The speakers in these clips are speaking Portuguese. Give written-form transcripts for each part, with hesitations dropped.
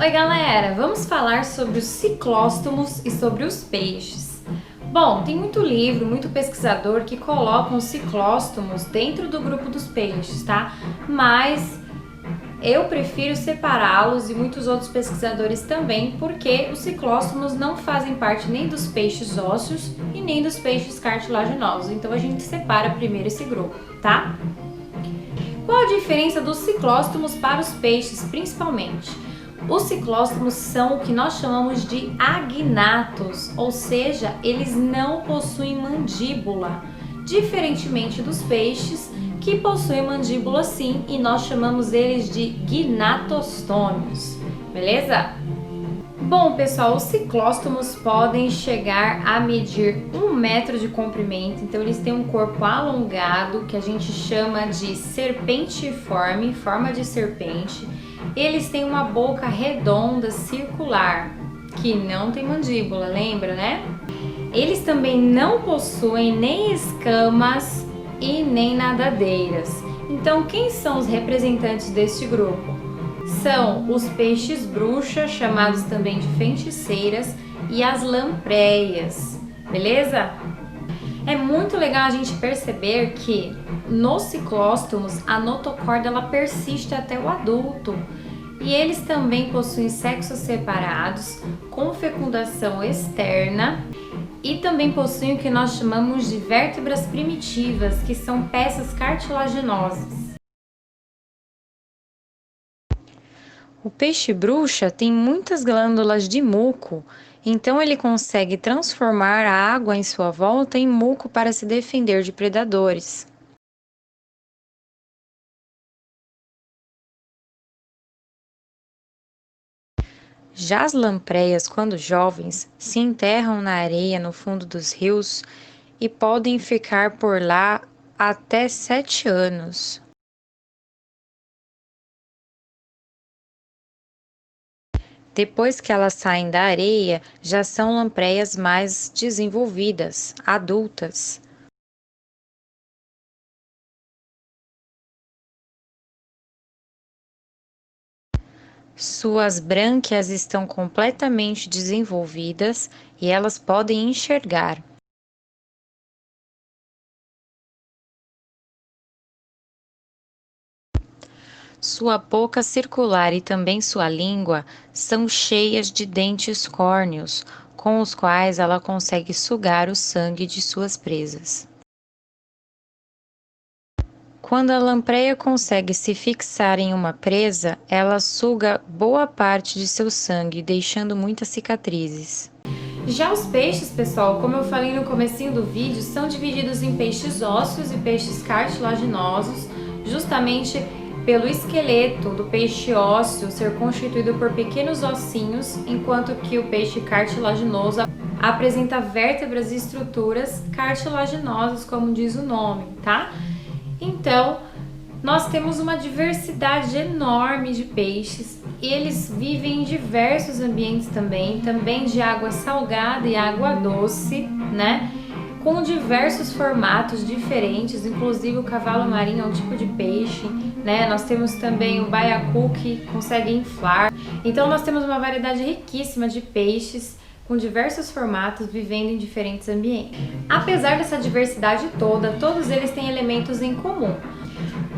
Oi galera, vamos falar sobre os ciclóstomos e sobre os peixes. Bom, tem muito livro, muito pesquisador que colocam os ciclóstomos dentro do grupo dos peixes, tá? Mas eu prefiro separá-los e muitos outros pesquisadores também, porque os ciclóstomos não fazem parte nem dos peixes ósseos e nem dos peixes cartilaginosos. Então a gente separa primeiro esse grupo, tá? Qual a diferença dos ciclóstomos para os peixes, principalmente? Os ciclóstomos são o que nós chamamos de agnatos, ou seja, eles não possuem mandíbula, diferentemente dos peixes que possuem mandíbula sim, e nós chamamos eles de gnatostômios, beleza? Bom pessoal, os ciclóstomos podem chegar a medir 1 metro de comprimento, então eles têm um corpo alongado que a gente chama de serpentiforme, forma de serpente. Eles têm uma boca redonda, circular, que não tem mandíbula, lembra, né? Eles também não possuem nem escamas e nem nadadeiras. Então, quem são os representantes deste grupo? São os peixes bruxa, chamados também de feiticeiras, e as lampreias, beleza? É muito legal a gente perceber que nos ciclóstomos a notocorda ela persiste até o adulto. E eles também possuem sexos separados, com fecundação externa, e também possuem o que nós chamamos de vértebras primitivas, que são peças cartilaginosas. O peixe bruxa tem muitas glândulas de muco, então ele consegue transformar a água em sua volta em muco para se defender de predadores. Já as lampreias, quando jovens, se enterram na areia no fundo dos rios e podem ficar por lá até 7 anos. Depois que elas saem da areia, já são lampreias mais desenvolvidas, adultas. Suas brânquias estão completamente desenvolvidas e elas podem enxergar. Sua boca circular e também sua língua são cheias de dentes córneos, com os quais ela consegue sugar o sangue de suas presas. Quando a lampreia consegue se fixar em uma presa, ela suga boa parte de seu sangue, deixando muitas cicatrizes. Já os peixes, pessoal, como eu falei no comecinho do vídeo, são divididos em peixes ósseos e peixes cartilaginosos, justamente pelo esqueleto do peixe ósseo ser constituído por pequenos ossinhos, enquanto que o peixe cartilaginoso apresenta vértebras e estruturas cartilaginosas, como diz o nome, tá? Então, nós temos uma diversidade enorme de peixes e eles vivem em diversos ambientes também de água salgada e água doce, né? Com diversos formatos diferentes, inclusive o cavalo marinho é um tipo de peixe, né? Nós temos também o baiacu que consegue inflar. Então nós temos uma variedade riquíssima de peixes com diversos formatos vivendo em diferentes ambientes. Apesar dessa diversidade toda, todos eles têm elementos em comum.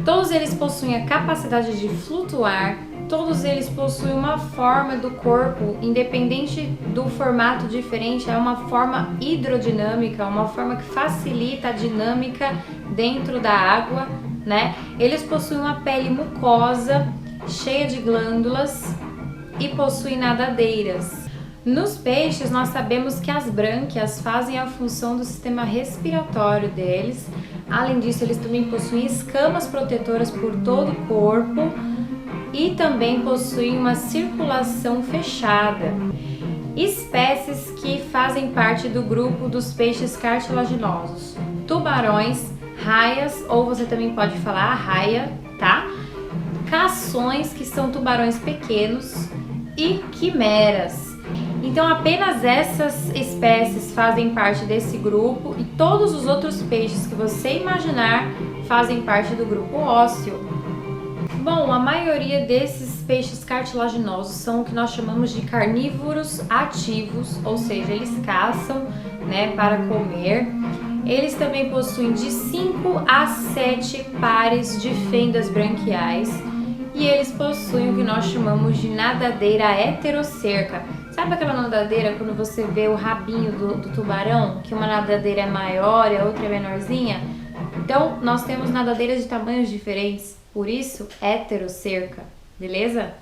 Todos eles possuem a capacidade de flutuar, todos eles possuem uma forma do corpo, independente do formato diferente, é uma forma hidrodinâmica, uma forma que facilita a dinâmica dentro da água, né? Eles possuem uma pele mucosa, cheia de glândulas e possuem nadadeiras. Nos peixes, nós sabemos que as brânquias fazem a função do sistema respiratório deles. Além disso, eles também possuem escamas protetoras por todo o corpo e também possuem uma circulação fechada. Espécies que fazem parte do grupo dos peixes cartilaginosos: tubarões, raias, ou você também pode falar raia, tá? Cações, que são tubarões pequenos, e quimeras. Então apenas essas espécies fazem parte desse grupo e todos os outros peixes que você imaginar fazem parte do grupo ósseo. Bom, a maioria desses peixes cartilaginosos são o que nós chamamos de carnívoros ativos, ou seja, eles caçam, né, para comer. Eles também possuem de 5 a 7 pares de fendas branquiais e eles possuem o que nós chamamos de nadadeira heterocerca. Sabe aquela nadadeira quando você vê o rabinho do tubarão, que uma nadadeira é maior e a outra é menorzinha? Então, nós temos nadadeiras de tamanhos diferentes, por isso, heterocerca, beleza?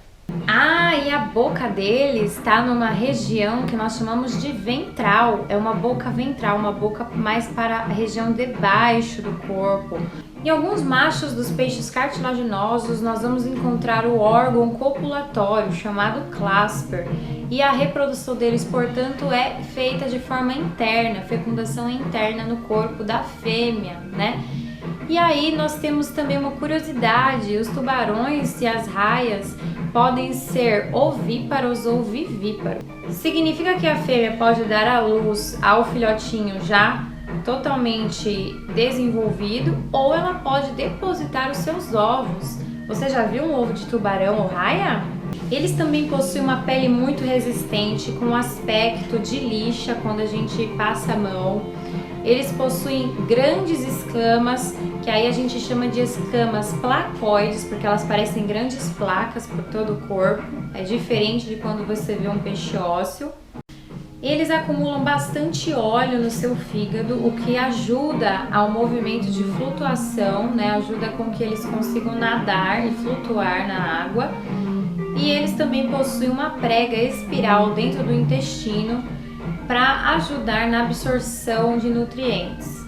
Ah, e a boca deles está numa região que nós chamamos de ventral. É uma boca ventral, uma boca mais para a região de baixo do corpo. Em alguns machos dos peixes cartilaginosos, nós vamos encontrar o órgão copulatório, chamado clasper. E a reprodução deles, portanto, é feita de forma interna, fecundação interna no corpo da fêmea, né? E aí nós temos também uma curiosidade, os tubarões e as raias podem ser ovíparos ou vivíparos. Significa que a fêmea pode dar à luz ao filhotinho já totalmente desenvolvido ou ela pode depositar os seus ovos. Você já viu um ovo de tubarão ou raia? Eles também possuem uma pele muito resistente, com aspecto de lixa quando a gente passa a mão. Eles possuem grandes escamas, que aí a gente chama de escamas placoides, porque elas parecem grandes placas por todo o corpo. É diferente de quando você vê um peixe ósseo. Eles acumulam bastante óleo no seu fígado, o que ajuda ao movimento de flutuação, né? Ajuda com que eles consigam nadar e flutuar na água. E eles também possuem uma prega espiral dentro do intestino para ajudar na absorção de nutrientes.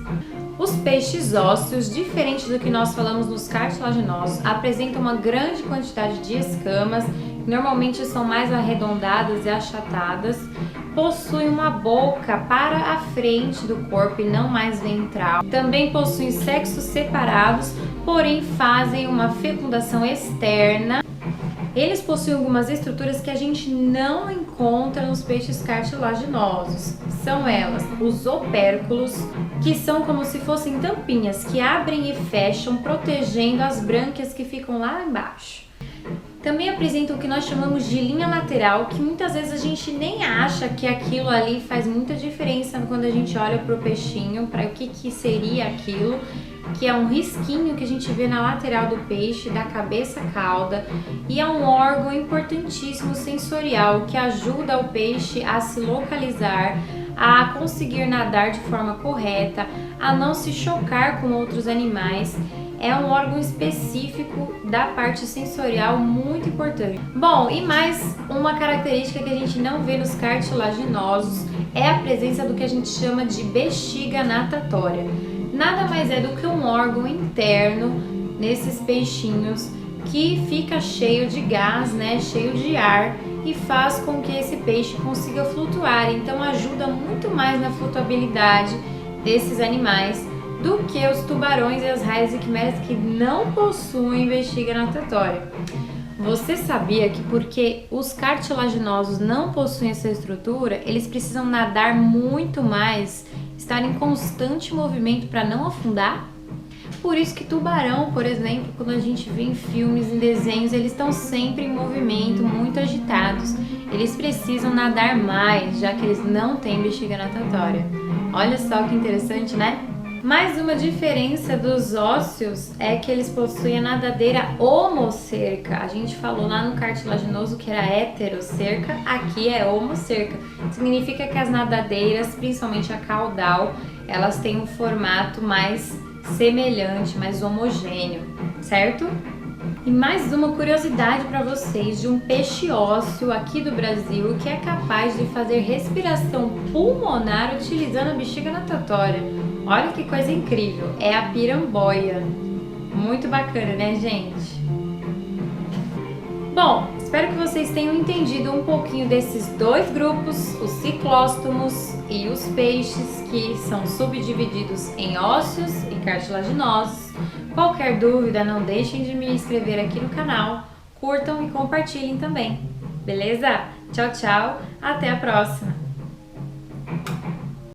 Os peixes ósseos, diferente do que nós falamos nos cartilaginosos, apresentam uma grande quantidade de escamas, que normalmente são mais arredondadas e achatadas, possuem uma boca para a frente do corpo e não mais ventral. Também possuem sexos separados, porém fazem uma fecundação externa. Eles possuem algumas estruturas que a gente não encontra nos peixes cartilaginosos. São elas os opérculos, que são como se fossem tampinhas que abrem e fecham, protegendo as brânquias que ficam lá embaixo. Também apresentam o que nós chamamos de linha lateral, que muitas vezes a gente nem acha que aquilo ali faz muita diferença quando a gente olha para o peixinho, para o que seria aquilo, que é um risquinho que a gente vê na lateral do peixe, da cabeça à cauda, e é um órgão importantíssimo sensorial que ajuda o peixe a se localizar, a conseguir nadar de forma correta, a não se chocar com outros animais. É um órgão específico da parte sensorial muito importante. Bom, e mais uma característica que a gente não vê nos cartilaginosos é a presença do que a gente chama de bexiga natatória. Nada mais é do que um órgão interno nesses peixinhos que fica cheio de gás, né, cheio de ar e faz com que esse peixe consiga flutuar. Então ajuda muito mais na flutuabilidade desses animais do que os tubarões e as raias equimérias que não possuem bexiga natatória. Você sabia que porque os cartilaginosos não possuem essa estrutura, eles precisam nadar muito mais, estar em constante movimento para não afundar? Por isso que tubarão, por exemplo, quando a gente vê em filmes, em desenhos, eles estão sempre em movimento, muito agitados. Eles precisam nadar mais, já que eles não têm bexiga natatória. Olha só que interessante, né? Mais uma diferença dos ósseos é que eles possuem a nadadeira homocerca. A gente falou lá no cartilaginoso que era heterocerca, aqui é homocerca. Significa que as nadadeiras, principalmente a caudal, elas têm um formato mais semelhante, mais homogêneo, certo? E mais uma curiosidade para vocês de um peixe ósseo aqui do Brasil que é capaz de fazer respiração pulmonar utilizando a bexiga natatória. Olha que coisa incrível, é a piramboia. Muito bacana, né, gente? Bom, espero que vocês tenham entendido um pouquinho desses dois grupos, os ciclóstomos e os peixes, que são subdivididos em ósseos e cartilaginosos. Qualquer dúvida, não deixem de me inscrever aqui no canal, curtam e compartilhem também. Beleza? Tchau, tchau, até a próxima!